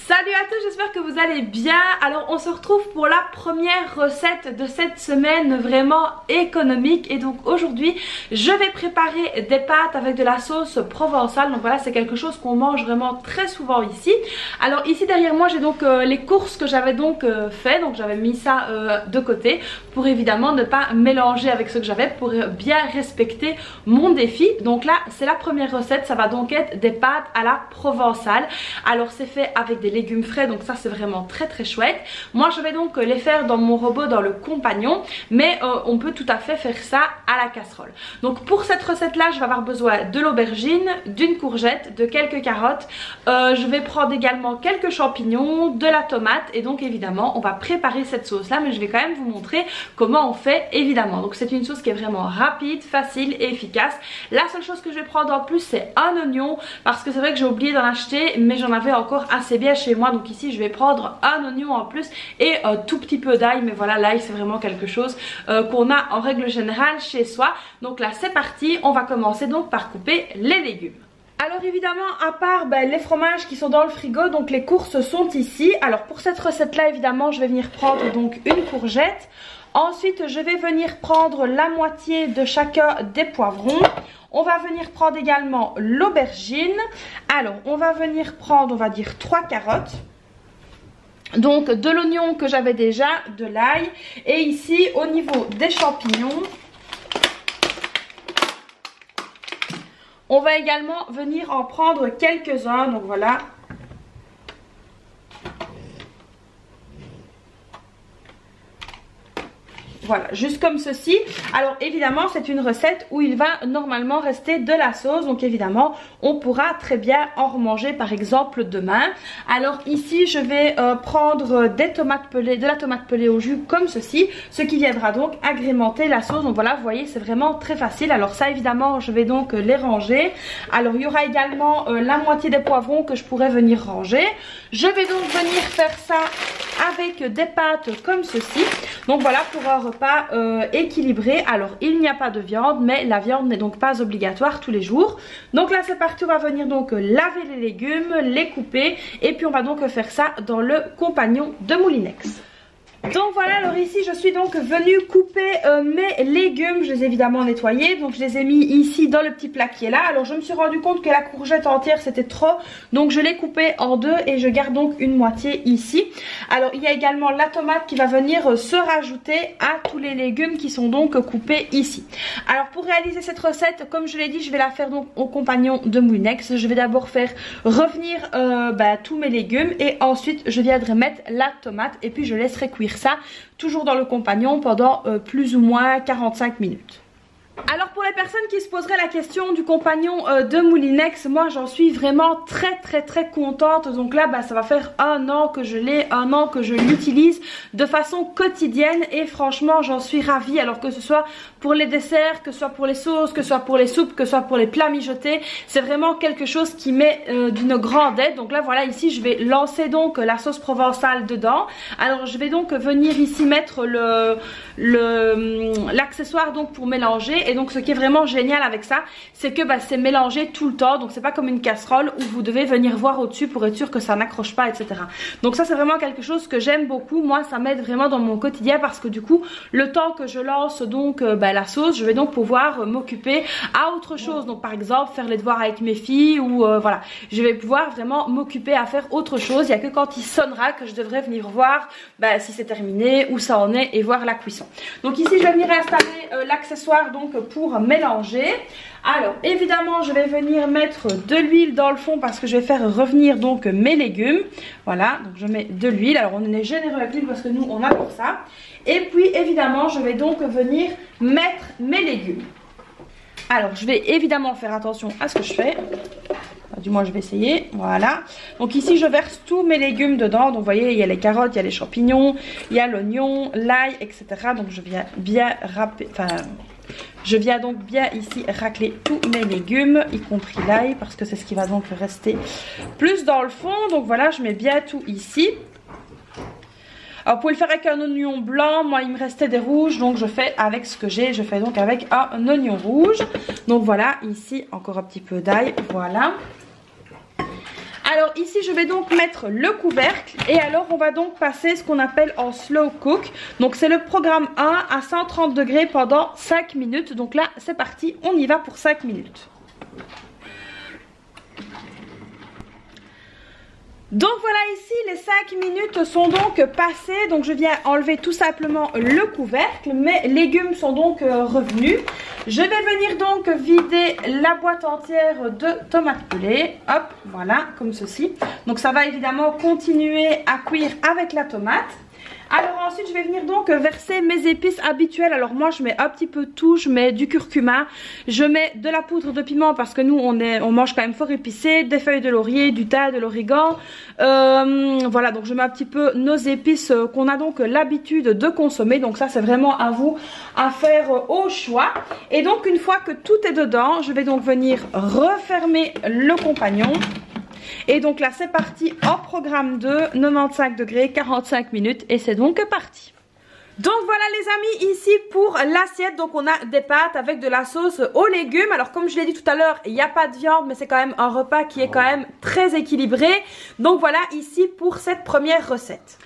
Salut à tous, j'espère que vous allez bien. Alors on se retrouve pour la première recette de cette semaine vraiment économique. Et donc aujourd'hui je vais préparer des pâtes avec de la sauce provençale. Donc voilà, c'est quelque chose qu'on mange vraiment très souvent ici. Alors ici derrière moi j'ai donc les courses que j'avais donc fait. Donc j'avais mis ça de côté pour évidemment ne pas mélanger avec ce que j'avais, pour bien respecter mon défi. Donc là c'est la première recette, ça va donc être des pâtes à la provençale. Alors c'est fait avec des légumes frais, donc ça c'est vraiment très chouette. Moi je vais donc les faire dans mon robot, dans le compagnon, mais on peut tout à fait faire ça à la casserole. Donc pour cette recette là je vais avoir besoin de l'aubergine, d'une courgette, de quelques carottes, je vais prendre également quelques champignons, de la tomate, et donc évidemment on va préparer cette sauce là, mais je vais quand même vous montrer comment on fait évidemment. Donc c'est une sauce qui est vraiment rapide, facile et efficace. La seule chose que je vais prendre en plus c'est un oignon, parce que c'est vrai que j'ai oublié d'en acheter, mais j'en avais encore assez bien chez moi. Donc ici je vais prendre un oignon en plus et un tout petit peu d'ail, mais voilà, l'ail c'est vraiment quelque chose qu'on a en règle générale chez soi. Donc là c'est parti, on va commencer donc par couper les légumes. Alors évidemment, à part les fromages qui sont dans le frigo, donc les courses sont ici. Alors pour cette recette là évidemment je vais venir prendre donc une courgette. Ensuite je vais venir prendre la moitié de chacun des poivrons. On va venir prendre également l'aubergine. Alors on va venir prendre, on va dire 3 carottes. Donc de l'oignon que j'avais déjà, de l'ail. Et ici au niveau des champignons, on va également venir en prendre quelques-uns. Donc voilà. Voilà, juste comme ceci. Alors évidemment c'est une recette où il va normalement rester de la sauce. Donc évidemment on pourra très bien en remanger par exemple demain. Alors ici je vais prendre des tomates pelées, de la tomate pelée au jus comme ceci. Ce qui viendra donc agrémenter la sauce. Donc voilà, vous voyez c'est vraiment très facile. Alors ça évidemment je vais donc les ranger. Alors il y aura également la moitié des poivrons que je pourrais venir ranger. Je vais donc venir faire ça avec des pâtes comme ceci. Donc voilà, pour un repas équilibré. Alors il n'y a pas de viande, mais la viande n'est donc pas obligatoire tous les jours. Donc là c'est parti, on va venir donc laver les légumes, les couper, et puis on va donc faire ça dans le compagnon de Moulinex. Donc voilà, alors ici je suis donc venue couper mes légumes. Je les ai évidemment nettoyés, donc je les ai mis ici dans le petit plat qui est là. Alors je me suis rendu compte que la courgette entière c'était trop, donc je l'ai coupée en deux et je garde donc une moitié ici. Alors il y a également la tomate qui va venir se rajouter à tous les légumes qui sont donc coupés ici. Alors pour réaliser cette recette, comme je l'ai dit, je vais la faire donc au compagnon de Moulinex. Je vais d'abord faire revenir tous mes légumes, et ensuite je viendrai mettre la tomate, et puis je laisserai cuire ça toujours dans le compagnon pendant plus ou moins 45 minutes. Alors pour les personnes qui se poseraient la question du compagnon de Moulinex, moi j'en suis vraiment très contente. Donc là ça va faire un an que je l'ai, un an que je l'utilise de façon quotidienne, et franchement j'en suis ravie. Alors que ce soit pour les desserts, que ce soit pour les sauces, que ce soit pour les soupes, que ce soit pour les plats mijotés, c'est vraiment quelque chose qui m'est d'une grande aide. Donc là voilà, ici je vais lancer donc la sauce provençale dedans. Alors je vais donc venir ici mettre l'accessoire donc pour mélanger. Et donc ce qui est vraiment génial avec ça, c'est que c'est mélangé tout le temps. Donc c'est pas comme une casserole où vous devez venir voir au-dessus pour être sûr que ça n'accroche pas, etc. Donc ça c'est vraiment quelque chose que j'aime beaucoup. Moi ça m'aide vraiment dans mon quotidien, parce que du coup le temps que je lance donc la sauce, je vais donc pouvoir m'occuper à autre chose. Donc par exemple faire les devoirs avec mes filles, ou voilà, je vais pouvoir vraiment m'occuper à faire autre chose. Il n'y a que quand il sonnera que je devrais venir voir si c'est terminé, où ça en est, et voir la cuisson. Donc ici je vais venir installer l'accessoire donc pour mélanger. Alors évidemment je vais venir mettre de l'huile dans le fond, parce que je vais faire revenir donc mes légumes. Voilà, donc je mets de l'huile. Alors on est généreux avec l'huile parce que nous on adore ça. Et puis évidemment je vais donc venir mettre mes légumes. Alors je vais évidemment faire attention à ce que je fais. Du moins je vais essayer. Voilà, donc ici je verse tous mes légumes dedans. Donc vous voyez, il y a les carottes, il y a les champignons, il y a l'oignon, l'ail, etc. Donc je viens bien râper, je viens donc bien ici racler tous mes légumes, y compris l'ail, parce que c'est ce qui va donc rester plus dans le fond. Donc voilà, je mets bien tout ici. Alors vous pouvez le faire avec un oignon blanc, moi il me restait des rouges, donc je fais avec ce que j'ai, je fais donc avec un oignon rouge. Donc voilà, ici encore un petit peu d'ail, voilà. Alors ici je vais donc mettre le couvercle et alors on va donc passer ce qu'on appelle en slow cook. Donc c'est le programme 1 à 130 degrés pendant 5 minutes. Donc là c'est parti, on y va pour 5 minutes. Donc voilà, ici les 5 minutes sont donc passées, donc je viens enlever tout simplement le couvercle, mes légumes sont donc revenus. Je vais venir donc vider la boîte entière de tomates pelées, hop, voilà, comme ceci. Donc ça va évidemment continuer à cuire avec la tomate. Alors ensuite je vais venir donc verser mes épices habituelles. Alors moi je mets un petit peu tout, je mets du curcuma, je mets de la poudre de piment parce que nous on mange quand même fort épicé, des feuilles de laurier, du thym, de l'origan. Voilà, donc je mets un petit peu nos épices qu'on a donc l'habitude de consommer. Donc ça c'est vraiment à vous à faire au choix. Et donc une fois que tout est dedans, je vais donc venir refermer le compagnon. Et donc là c'est parti en programme 2, 95 degrés, 45 minutes et c'est donc parti. Donc voilà les amis, ici pour l'assiette, donc on a des pâtes avec de la sauce aux légumes. Alors comme je l'ai dit tout à l'heure, il n'y a pas de viande mais c'est quand même un repas qui est quand même très équilibré. Donc voilà ici pour cette première recette.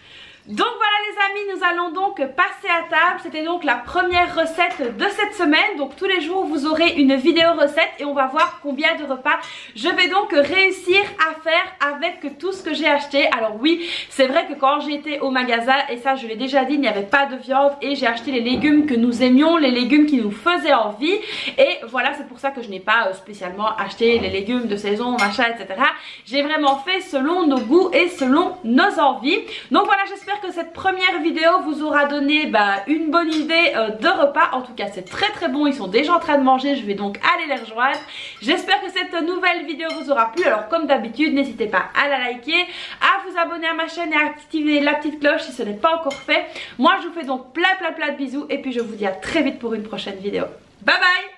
Donc voilà les amis, nous allons donc passer à table. C'était donc la première recette de cette semaine. Donc tous les jours vous aurez une vidéo recette et on va voir combien de repas je vais donc réussir à faire avec tout ce que j'ai acheté. Alors oui, c'est vrai que quand j'ai été au magasin, et ça je l'ai déjà dit, il n'y avait pas de viande et j'ai acheté les légumes que nous aimions, les légumes qui nous faisaient envie. Et voilà, c'est pour ça que je n'ai pas spécialement acheté les légumes de saison, machin, etc. J'ai vraiment fait selon nos goûts et selon nos envies. Donc voilà, j'espère que cette première vidéo vous aura donné une bonne idée de repas. En tout cas c'est très bon, ils sont déjà en train de manger, je vais donc aller les rejoindre. J'espère que cette nouvelle vidéo vous aura plu. Alors comme d'habitude n'hésitez pas à la liker, à vous abonner à ma chaîne et à activer la petite cloche si ce n'est pas encore fait. Moi je vous fais donc plein de bisous et puis je vous dis à très vite pour une prochaine vidéo. Bye bye.